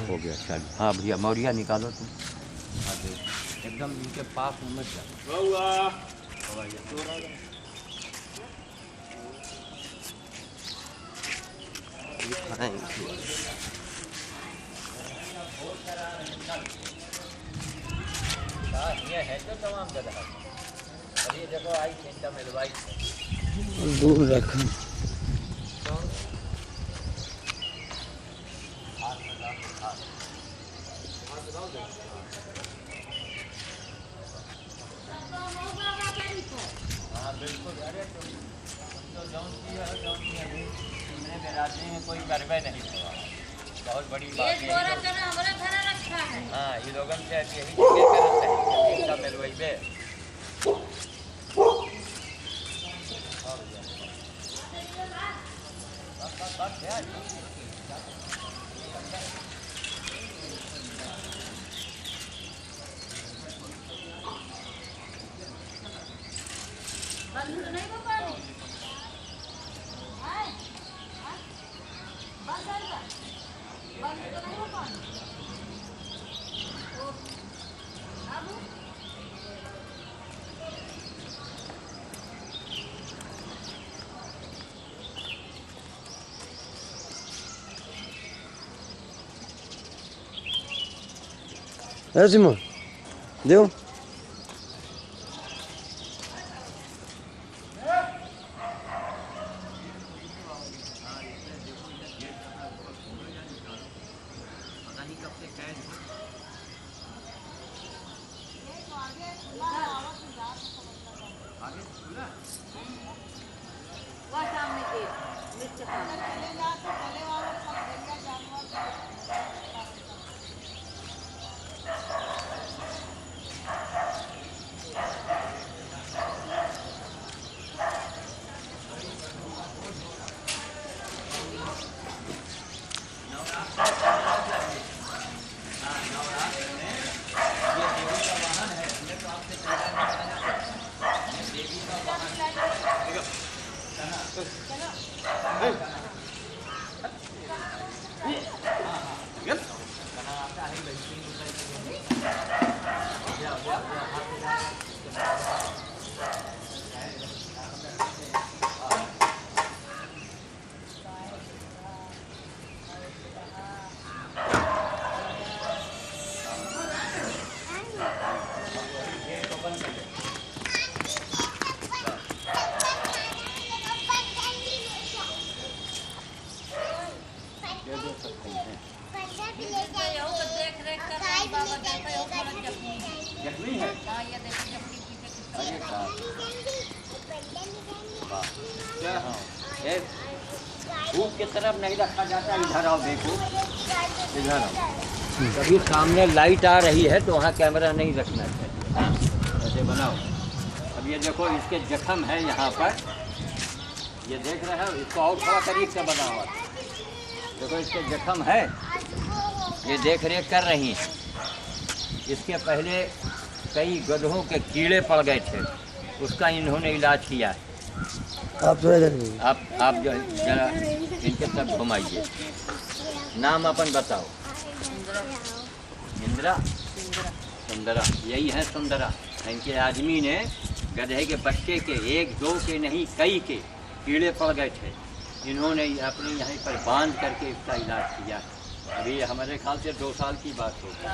हो गया चल। हाँ भैया मौरिया निकालो तुम। हाँ दे एकदम इनके पास में मत जाओ। ये है तो तमाम जगह अरे देखो आई चिंता मिलवाई दूर रखा हाँ बिल्कुल। अरे तुम तो जौन की है जौन की अभी तुमने बिरादरी में कोई करवे नहीं हुआ बहुत बड़ी बात है। हाँ ये लोगों से यही चिंता मिलवाई बे है सिमा देव जख्मी है। धूप की तरफ नहीं रखा जाता। इधर आओ देखो इधर आओ। कभी सामने लाइट आ रही है तो वहाँ कैमरा नहीं रखना चाहिए। ऐसे बनाओ। अब ये देखो इसके जख्म है यहाँ पर ये देख रहे हो। इसको और थोड़ा करीब से बनाओ। देखो इसके जख्म है ये देख रेख कर रही हैं। इसके पहले कई गधों के कीड़े पड़ गए थे उसका इन्होंने इलाज किया है। आप थोड़ा इधर आप जो जरा इनके तक घुमाइए। नाम अपन बताओ। इंदिरा सुंदरा यही है सुंदरा। इनके आदमी ने गधे के बच्चे के एक दो के नहीं कई के कीड़े पड़ गए थे। इन्होंने अपने यहाँ पर बांध करके इसका इलाज किया। अभी हमारे ख्याल से 2 साल की बात होगी।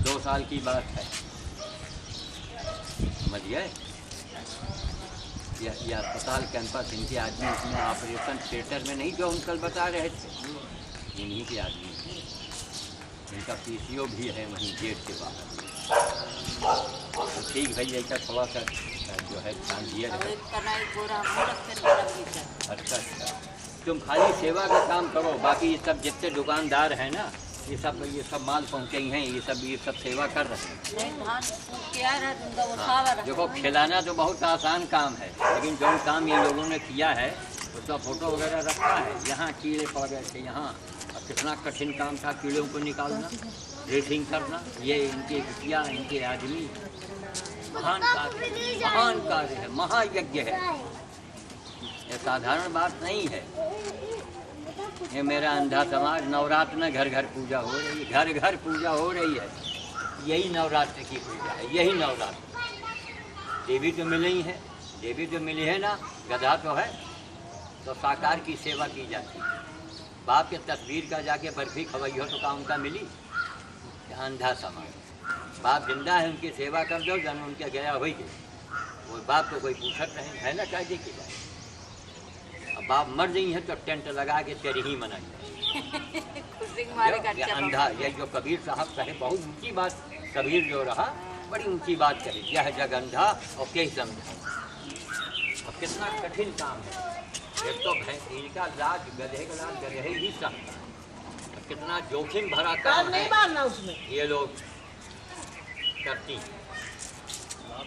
2 साल की बात है समझ गए। यह अस्पताल कैंपस इनके आदमी इसमें ऑपरेशन थिएटर में नहीं जो अंकल बता रहे थे इन्हीं के आदमी। इनका पीसीओ भी है वहीं गेट के बाहर। तो ठीक भैया इसका थोड़ा सा जो है ध्यान दिया जाए। अच्छा अच्छा तुम खाली सेवा का काम करो। बाकी ये सब जितने दुकानदार हैं ना ये सब माल पहुँचे ही हैं। ये सब सेवा कर रहे हैं। हाँ, देखो खिलाना तो बहुत आसान काम है लेकिन जो काम ये लोगों ने किया है उसका फोटो वगैरह रखा है। यहाँ कीड़े पड़ गए थे यहाँ। अब कितना कठिन काम था कीड़ों को निकालना ड्रेसिंग करना। ये इनके बिटिया इनके आदमी महान कार्य है महायज्ञ है। ये साधारण बात नहीं है। ये मेरा अंधा समाज, नवरात्र में घर घर पूजा हो रही है, घर घर पूजा हो रही है। यही नवरात्र की पूजा है, यही नवरात्र। देवी तो मिली ही है, देवी तो मिली है ना, गधा तो है, तो साकार की सेवा की जाती है। बाप के तस्वीर का जाके बर्फी खवाइयो तो काम का मिली। अंधा समाज, बाप जिंदा है, उनकी सेवा कर दो, जन उनके गया हो गए। वो बाप तो कोई पूछत नहीं है ना, कायदे की बात। अब बाप मर गई है तो टेंट लगा के तेरी ही मनाई। ये अंधा, ये जो कबीर साहब कहे, बहुत ऊंची बात। कबीर जो रहा बड़ी ऊंची बात कही, यह जग अंधा और के समझा। अब कितना कठिन काम है। एक तो इनका लाज, गधे का लाज गधे ही सहता है। कितना जोखिम भरा काम है उसमें ये लोग करती।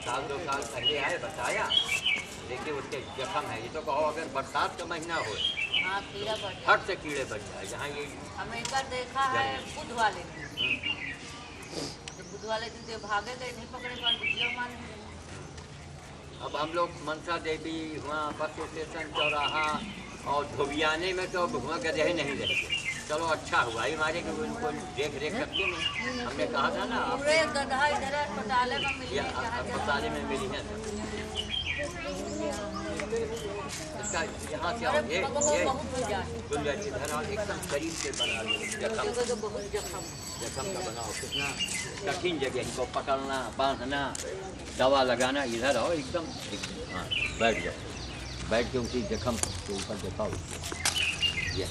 साल 2 साल पहले आए, बताया, देखिए उसके जख्म है। ये तो कहो अगर बरसात का महीना हो, हाँ, कीड़ा बढ़ जाए। हट से कीड़े बढ़ जाए। जहाँ ये हमने एक बार देखा है बुध वाले दिन, बुध वाले दिन से भागे गए, नहीं पकड़े पाए, बुझिया मान। अब हम लोग मनसा देवी हुआ, बस स्टेशन चौराहा और धोबियाने में तो हुआ गधे नहीं रहते। चलो अच्छा हुआ, हमारे को उनको देख रेख करते नहीं। हमने कहा था ना, पूरे गधा इधर अस्पताल में मिली है, अस्पताल में मिली है। इसका यहाँ से आओ, ये गुंजर इधर आओ, एकदम करीब से बना लो। जख्म का बनाओ, कितना कठिन जगह, इनको पकड़ना, बांधना, दवा लगाना। इधर आओ एकदम, हाँ बैठ जाओ, बैठ के उसी जख्म के ऊपर दिखाओ। ये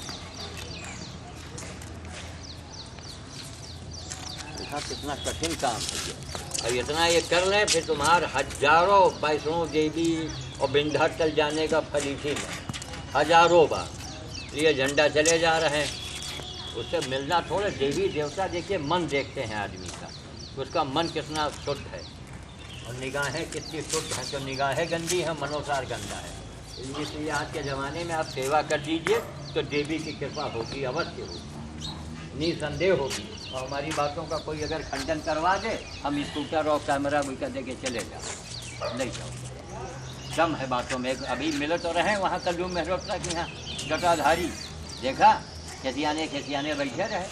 देखा कितना कठिन काम है ये। और इतना ये कर लें, फिर तुम्हारे हजारों वैष्णो देवी और विंध्याचल जाने का फल इसी में, हजारों बार ये झंडा चले जा रहे हैं। उससे मिलना थोड़े, देवी देवता देखिए मन देखते हैं आदमी का, उसका मन कितना शुद्ध है और निगाहें कितनी शुद्ध हैं। तो निगाहें गंदी हैं, मनोसार गंदा है। इसलिए आज के ज़माने में आप सेवा कर दीजिए तो देवी की कृपा होगी, अवश्य होगी, निसंदेह होगी। और हमारी बातों का कोई अगर खंडन करवा दे, हम स्कूटर और कैमरा भी कर दे के चले जाओ, नहीं जाओ। दम है बातों में। अभी मिले तो रहे वहाँ कल्लू मेहरोत्रा के यहाँ जटाधारी, देखा खेतियाने बैठे रहे।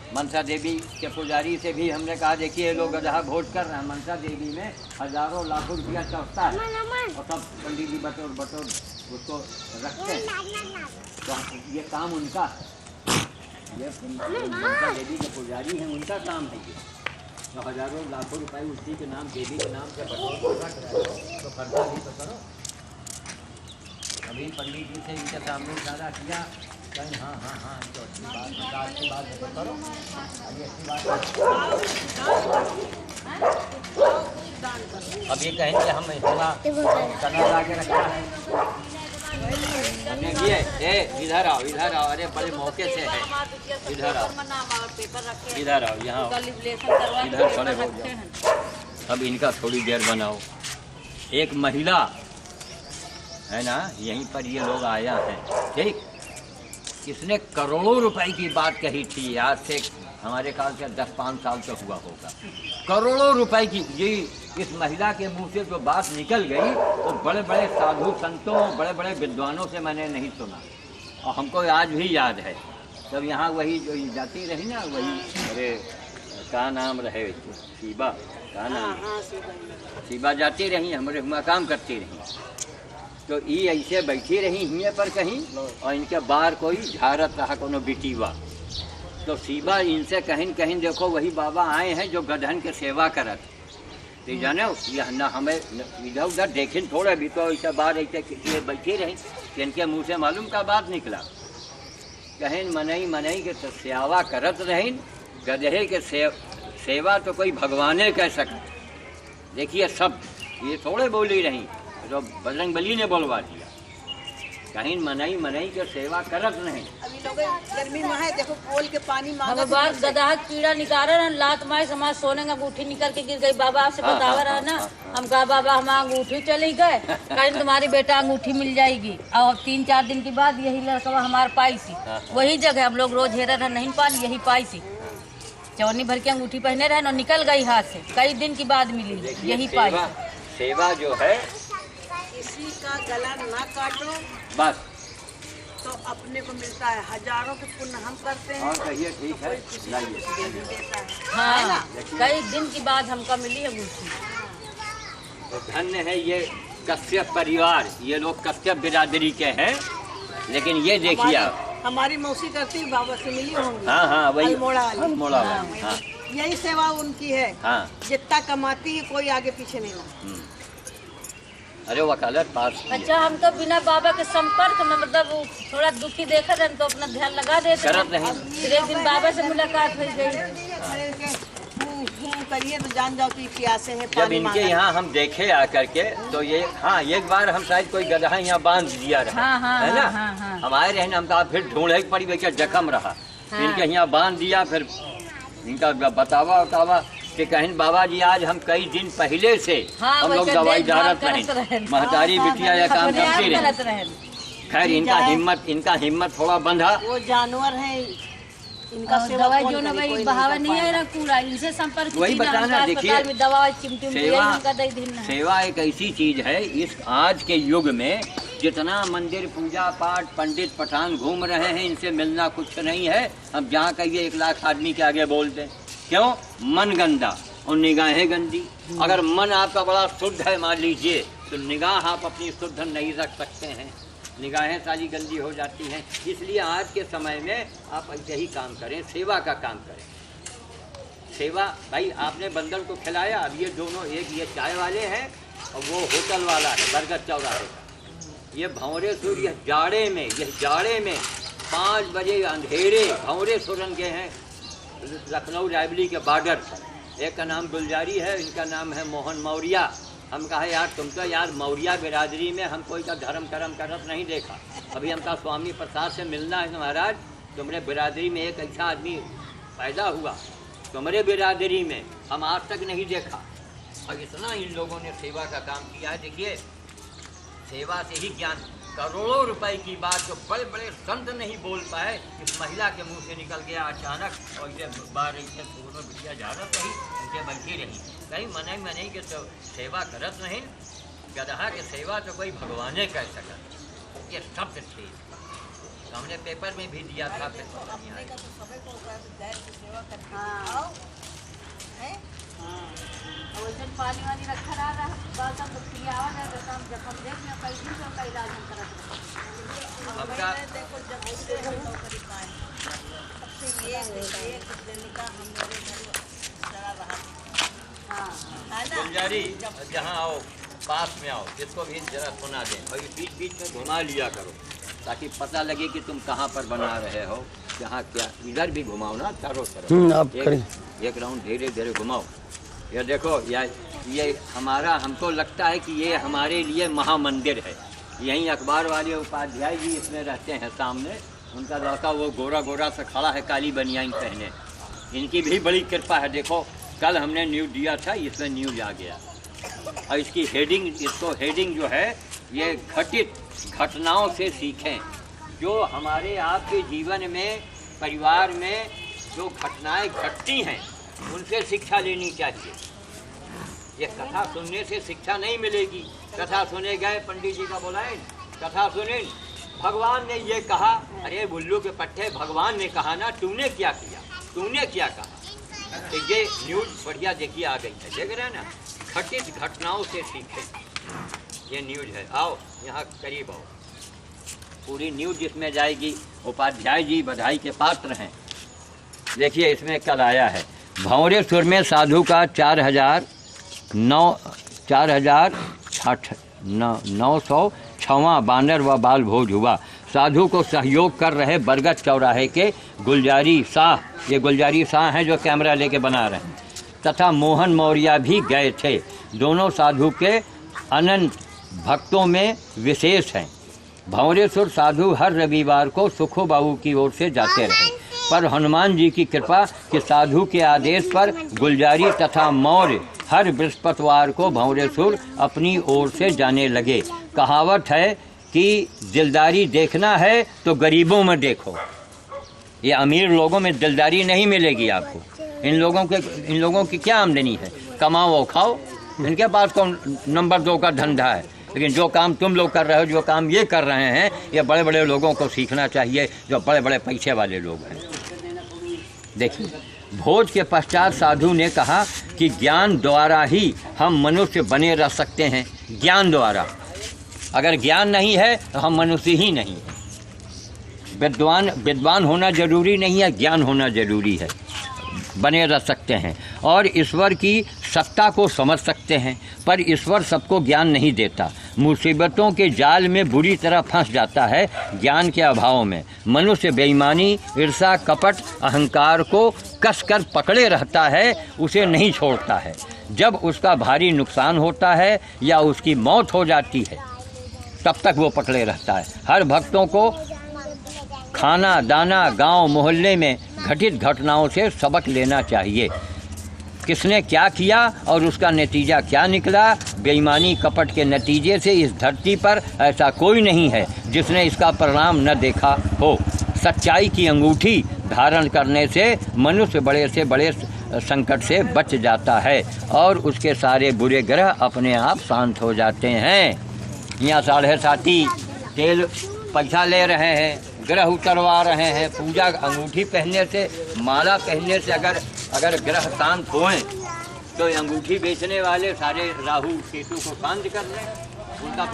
मनसा देवी के पुजारी से भी हमने कहा, देखिए ये लोग गधा भोज कर रहे हैं, मनसा देवी में हजारों लाखों रुपया चढ़ता है और सब पंडित जी बटोर उसको रखते हैं। तो ये काम उनका है, ये मनसा देवी के पुजारी हैं, उनका काम है ये। तो हजारों लाखों रुपए उसी के नाम, देवी के नाम से बटोर रख रहे हैं, तो खर्चा भी तो करो। अभी पंडित जी से इनके सामने इशारा किया, कहीं हाँ तो अच्छी बात है, तो करो। अभी अच्छी बात अब ये कहेंगे हम इतना तना ला के रखा है हमने किए। इधर आओ, अरे बड़े मौके से है, इधर आओ, यहाँ इधर खड़े हो जाओ। अब इनका थोड़ी देर बनाओ। एक महिला है ना, यहीं पर ये लोग आया है, ठीक, इसने करोड़ों रुपए की बात कही थी। आज से हमारे ख्याल से 10-5 साल तो हुआ होगा। करोड़ों रुपए की ये इस महिला के मुंह से जो बात निकल गई, तो बड़े बड़े साधु संतों, बड़े बड़े विद्वानों से मैंने नहीं सुना। और हमको आज भी याद है, जब यहाँ वही जो जाती रही ना, वही, अरे क्या नाम रहे, शिवा, क्या नाम, शिवा जाती रही, हमारे हुआ काम करती रही। तो ये ऐसे बैठी रही हिये पर कहीं, और इनके बाहर कोई झारत रहा कोनो बिटीवा। तो शिवा इनसे कहीं कहीं देखो वही बाबा आए हैं जो गधन के सेवा करत। तो जाने यह न हमें इधर उधर देखें थोड़ा भी, तो ऐसे बाहर ऐसे बैठी रही, इनके मुँह से मालूम का बात निकला, कहीं मनई के तो सेवा करत रही। गधे के सेवा तो कोई भगवाने कह सकते। देखिए सब ये थोड़े बोली रही, तो बजरंग बली ने बोलवा दिया, कहीं मनई के सेवा करत नहीं। अभी लोग गर्मी में है, देखो खोल के पानी मांगा। बाबा गधा कीड़ा निकाल रहा, लात मारे समाज सोने का अंगूठी निकल के गिर गई। बाबा आपसे बतावा रहा ना, हम कहा बाबा हम अंगूठी चले गए, कहीं तुम्हारी बेटा अंगूठी मिल जाएगी। और 3-4 दिन के बाद यही लड़का हमारे पाई सी, वही जगह हम लोग रोज हेरा रहा, नहीं पानी, यही पाई सी चौनी भर के अंगूठी पहने रहे और निकल गई हाथ से। कई दिन की बाद मिली, यही पाई। सेवा जो है, किसी का गला ना काटो, बस तो तो अपने को मिलता है, हजारों के पुण्य हम करते हैं। और कहिए ठीक है, किसी लाइए को दे भी देता है। हाँ, कई दिन की बाद हमको मिली है अंगूठी। तो धन्य है ये कश्यप परिवार, ये लोग कश्यप बिरादरी के हैं। लेकिन ये देखिए आप, हमारी मौसी करती बाबा से मिली होंगी। हाँ हाँ वही अल्मोड़ा वाली। अल्मोड़ा वाली, हाँ यही सेवा उनकी है। हाँ। जितना कमाती है कोई आगे पीछे नहीं रहा। अरे वकालत पास की है। अच्छा, हम तो बिना बाबा के संपर्क में, मतलब वो थोड़ा दुखी देखा था तो अपना ध्यान लगा देते करत नहीं। फिर एक दिन बाबा से मुलाकात हो गई। करिए तो जान जाओ कि प्यासे हैं, जब पानी इनके मांगा। यहाँ हम देखे आकर के तो ये, हाँ एक बार हम शायद कोई गधा यहाँ बांध दिया रहा, हाँ, हाँ, है ना। हाँ, हाँ, हाँ। हमारे रहने हम कहा फिर ढूंढे पड़ी बेचा जख्म रहा, हाँ। इनके यहाँ बांध दिया। फिर इनका बतावा कि कहीं बाबा जी आज हम कई दिन पहले से हाँ, हम लोग वैसे दवाई देखभाल डालत करत रहे, रहें। महतारी बिटिया या काम अपने आप करती करत रहे। रहें। खैर इनका हिम्मत थोड़ा बंधा। वो जानवर है, इनका और सेवा दवाई कौन जो ना करे, भाई कोई बहावा कर नहीं है पाएगा। ना पूरा, इनसे संपर्क वही की ना, बताना, हमका देखिए, अस्पताल में दवा चिमटी सेवा- उनका दे दिन है। सेवा एक ऐसी चीज है, इस आज के युग में जितना मंदिर पूजा पाठ पंडित पठान घूम रहे हैं, इनसे मिलना कुछ नहीं है। हम जहाँ कहिए 1 लाख आदमी के आगे बोलते हैं, क्यों? मन गंदा और निगाहें गंदी। अगर मन आपका बड़ा शुद्ध है मान लीजिए, तो निगाह आप अपनी शुद्ध नहीं रख सकते हैं, निगाहें सारी गंदी हो जाती हैं। इसलिए आज के समय में आप ऐसे ही काम करें, सेवा का काम करें। सेवा, भाई आपने बंदर को खिलाया, अब ये दोनों, एक ये चाय वाले हैं और वो होटल वाला है बरगद चौराहे का। ये भंवरे सूर्य यह जाड़े में 5 बजे अंधेरे भंवरे सुरन के हैं लखनऊ रायबली के बॉर्डर पर। एक का नाम गुलजारी है, इनका नाम है मोहन मौर्या। हम कहा यार तुम तो यार मौर्या बिरादरी में हम कोई का धर्म करम करत नहीं देखा। अभी हमका स्वामी प्रसाद से मिलना है महाराज, तुम्हारे बिरादरी में एक ऐसा आदमी पैदा हुआ, तुम्हारे बिरादरी में हम आज तक नहीं देखा। और इतना इन लोगों ने सेवा का काम किया है। देखिए, सेवा से ही ज्ञान, करोड़ों रुपए की बात जो बड़े बड़े संत नहीं बोल पाए, इस महिला के मुंह से निकल गया अचानक। और इसे बार इसे पूर्ण बिटिया जागत रही, इनके बैठी रही, कहीं मने के तो सेवा करत नहीं। गधा के सेवा तो कोई भगवाने कर सकत, ये शब्द थे, हमने पेपर में भी दिया था। फिर पता नहीं आया। वैसे पानी वानी रखा रहा बात हम पिया आवा जाए तो हम जब हम देख में कई दिन का इलाज हम करत रहे। हमका देखो जब से ये दिन का हम मेरे घर चला रहा। हाँ, है ना? गुलजारी, यहाँ आओ, पास में आओ, इसको भी जरा सुना दें और बीच बीच में घुमा लिया करो ताकि पता लगे कि तुम कहाँ पर बना रहे हो, यहाँ क्या। इधर भी घुमाओ ना चारों तरफ, आप करें। एक राउंड धीरे धीरे घुमाओ। ये देखो, ये हमारा, हमको लगता है कि ये हमारे लिए महामंदिर है। यहीं अखबार वाले उपाध्याय जी इसमें रहते हैं सामने, उनका लड़का वो गोरा गोरा सा खड़ा है काली बनियान पहने, इनकी भी बड़ी कृपा है। देखो कल हमने न्यूज़ दिया था, इसमें न्यूज़ आ गया और इसकी हेडिंग, इसको हेडिंग जो है ये घटित घटनाओं से सीखें। जो हमारे आपके जीवन में, परिवार में जो घटनाएं घटती हैं उनसे शिक्षा लेनी चाहिए। ये कथा सुनने से शिक्षा नहीं मिलेगी। कथा सुने गए, पंडित जी का बोला है, कथा सुने, भगवान ने ये कहा, अरे बुल्लू के पट्टे, भगवान ने कहा ना, तूने क्या किया, तूने क्या कहा। तो ये न्यूज़ बढ़िया देखिए आ गई है, देख रहे हैं ना, घटित घटनाओं से सीखें, ये न्यूज़ है। आओ यहाँ करीब आओ, पूरी न्यूज़ जिसमें जाएगी। उपाध्याय जी बधाई के पात्र हैं। देखिए इसमें कल आया है, भंवरे सुर में साधु का 4,906वां बानर व बाल भोज हुआ। साधु को सहयोग कर रहे बरगद चौराहे के गुलजारी शाह, ये गुलजारी शाह हैं जो कैमरा लेके बना रहे हैं, तथा मोहन मौर्य भी गए थे। दोनों साधु के अनंत भक्तों में विशेष हैं। भंवरेश्वर साधु हर रविवार को सुखो बाबू की ओर से जाते रहे, पर हनुमान जी की कृपा कि साधु के आदेश पर गुलजारी तथा मौर्य हर बृहस्पतिवार को भंवरेश्वर अपनी ओर से जाने लगे। कहावत है कि दिलदारी देखना है तो गरीबों में देखो। ये अमीर लोगों में दिलदारी नहीं मिलेगी आपको। इन लोगों की क्या आमदनी है, कमाओ और खाओ, इनके पास कौन नंबर 2 का धंधा है। लेकिन जो काम तुम लोग कर रहे हो, जो काम ये कर रहे हैं, ये बड़े बड़े लोगों को सीखना चाहिए, जो बड़े बड़े पैसे वाले लोग हैं। देखिए, भोज के पश्चात साधु ने कहा कि ज्ञान द्वारा ही हम मनुष्य बने रह सकते हैं। ज्ञान द्वारा, अगर ज्ञान नहीं है तो हम मनुष्य ही नहीं है। विद्वान होना जरूरी नहीं है, ज्ञान होना जरूरी है, बने रह सकते हैं और ईश्वर की सत्ता को समझ सकते हैं। पर ईश्वर सबको ज्ञान नहीं देता, मुसीबतों के जाल में बुरी तरह फंस जाता है ज्ञान के अभाव में। मनुष्य बेईमानी, ईर्ष्या, कपट, अहंकार को कसकर पकड़े रहता है, उसे नहीं छोड़ता है। जब उसका भारी नुकसान होता है या उसकी मौत हो जाती है, तब तक वो पकड़े रहता है। हर भक्तों को खाना दाना गांव मोहल्ले में घटित घटनाओं से सबक लेना चाहिए। किसने क्या किया और उसका नतीजा क्या निकला। बेईमानी कपट के नतीजे से इस धरती पर ऐसा कोई नहीं है जिसने इसका परिणाम न देखा हो। सच्चाई की अंगूठी धारण करने से मनुष्य बड़े से बड़े संकट से बच जाता है और उसके सारे बुरे ग्रह अपने आप शांत हो जाते हैं। यहाँ साढ़े साथी तेल पैसा ले रहे हैं, ग्रह उतरवा रहे हैं। पूजा अंगूठी पहनने से, माला पहनने से अगर ग्रह शांत होएं तो अंगूठी बेचने वाले सारे राहु केतु को शांत कर लें। उनका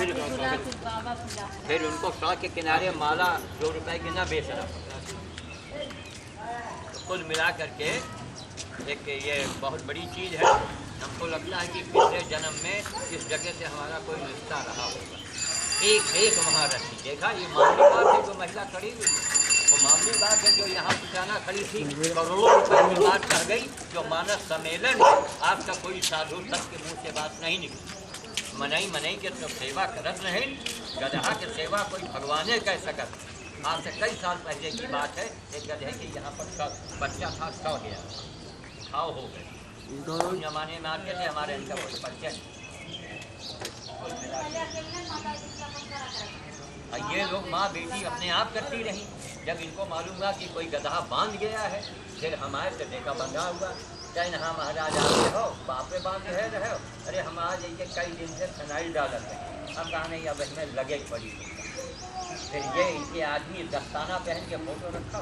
फिर उनको सड़क के किनारे माला 2 रुपए की ना बेचना पड़ता। तो कुल मिला करके एक ये बहुत बड़ी चीज़ है। हमको लगता है कि पिछले जन्म में इस जगह से हमारा कोई रिश्ता रहा होगा। एक महारथी देखा, ये मामूली बात है जो महिला खड़ी हुई, वो मामूली बात है जो यहाँ पुराना खड़ी थी, करोड़ों रुपए की बात कह गई। जो मानस सम्मेलन है, आज तक कोई साधु तक के मुँह से बात नहीं निकली। मनई के तो सेवा करत नहीं, गधा की सेवा कोई भगवाने कह सकत। आज से कई साल पहले की बात है, एक गधे की यहाँ पर बच्चा था, सौ गया, खाओ हो गए। जमाने में आते थे, हमारे इनका कोई परिचय। ये लोग माँ बेटी अपने आप करती रही। जब इनको मालूम हुआ कि कोई गधा बांध गया है, फिर हमारे से देखा बंधा हुआ। चाहे नहा महाराज आते हो, बापे बांध रहे हो। अरे हम आज ये कई दिन से फिनाइल डालते हैं, अब कहा नहीं, अब इसमें लगे पड़ी। फिर ये इनके आदमी दस्ताना पहन के फोटो रखा,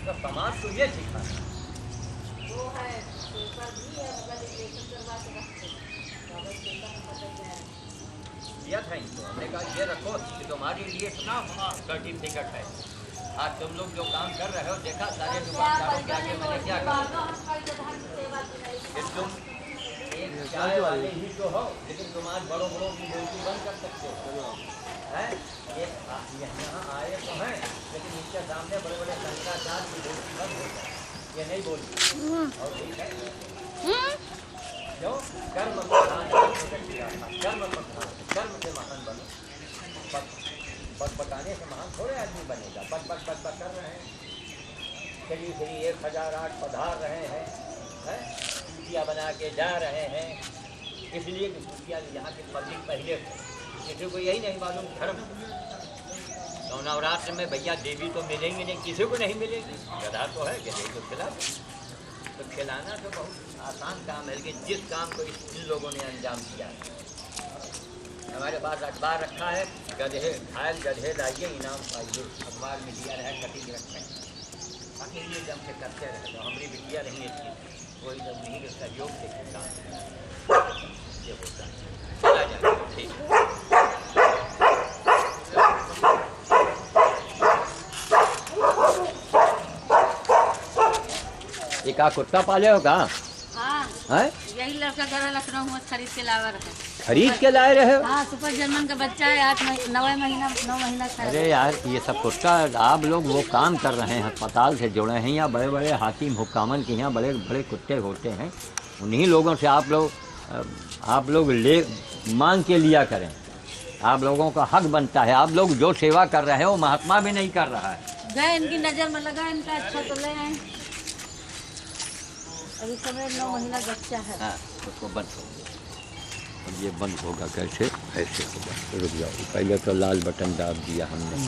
तो समाज तो ये सिखा दिया था इनको। हमने कहा ये रखो कि तुम्हारे लिए इतना सर्टिफिकेट है। आज तुम लोग जो काम कर रहे हो, देखा सारे दुकानदारों के आगे मैंने क्या कहा, कि तुम एक चाय वाले ही तो हो, लेकिन तुम आज बड़ों की बोलती बंद कर सकते हो। ये यहाँ आए तो हैं, लेकिन इसके सामने बड़े बड़े शंकराचार्य की बोलती बंद हो जाए, ये नहीं बोलती। और ठीक है क्यों? कर्म प्रधान, कर्म प्रधान, कर्म से महान बनो। बक बकाने से महान थोड़े आदमी बनेगा। बक कर रहे हैं, चलिए 1008 पधार रहे हैं, सूचियाँ बना के जा रहे हैं। इसलिए कि सूचियाँ यहाँ के पब्लिक पहले किसी को यही नहीं मालूम धर्म। तो नवरात्र में भैया देवी तो मिलेंगी नहीं, किसी को नहीं मिलेगी। गधा तो है, गधे को खिला। तो खिलाना तो बहुत आसान काम है, लेकिन जिस काम को इन लोगों ने अंजाम दिया है। हमारे पास अखबार रखा है, गधे घायल गधे लाइए इनाम पाइए। अखबार में दिया रहे, कटिंग रखें, अकेले जम के करते रहे। तो हमारी बिटिया नहीं है, कोई जब नहीं सहयोग से काम ये होता है। चला जाए ठीक। एक कुत्ता पाले हो कहाँ? हाँ, यही लड़का घर लखनऊ में खरीद के लावा रहे। खरीद के लाए रहे हो? हाँ, सुपर जर्मन का बच्चा है, 9 महीना। अरे यार, ये सब कुत्ता आप लोग वो काम कर रहे हैं, अस्पताल से जुड़े हैं, या बड़े बड़े हाकिम हुक्कामन के यहाँ बड़े बड़े कुत्ते होते हैं, उन्हीं लोगों से आप लोग ले मांग के लिया करें। आप लोगों का हक बनता है। आप लोग जो सेवा कर रहे हैं वो महात्मा भी नहीं कर रहा है। गए इनकी नज़र में लगा, इनका अच्छा तो ले आए। अभी समय 9 महीना बच्चा है। हाँ, उसको बंद हो गया। अब ये बंद होगा कैसे? ऐसे होगा। रुक जाओ, पहले तो लाल बटन दाब दिया हमने।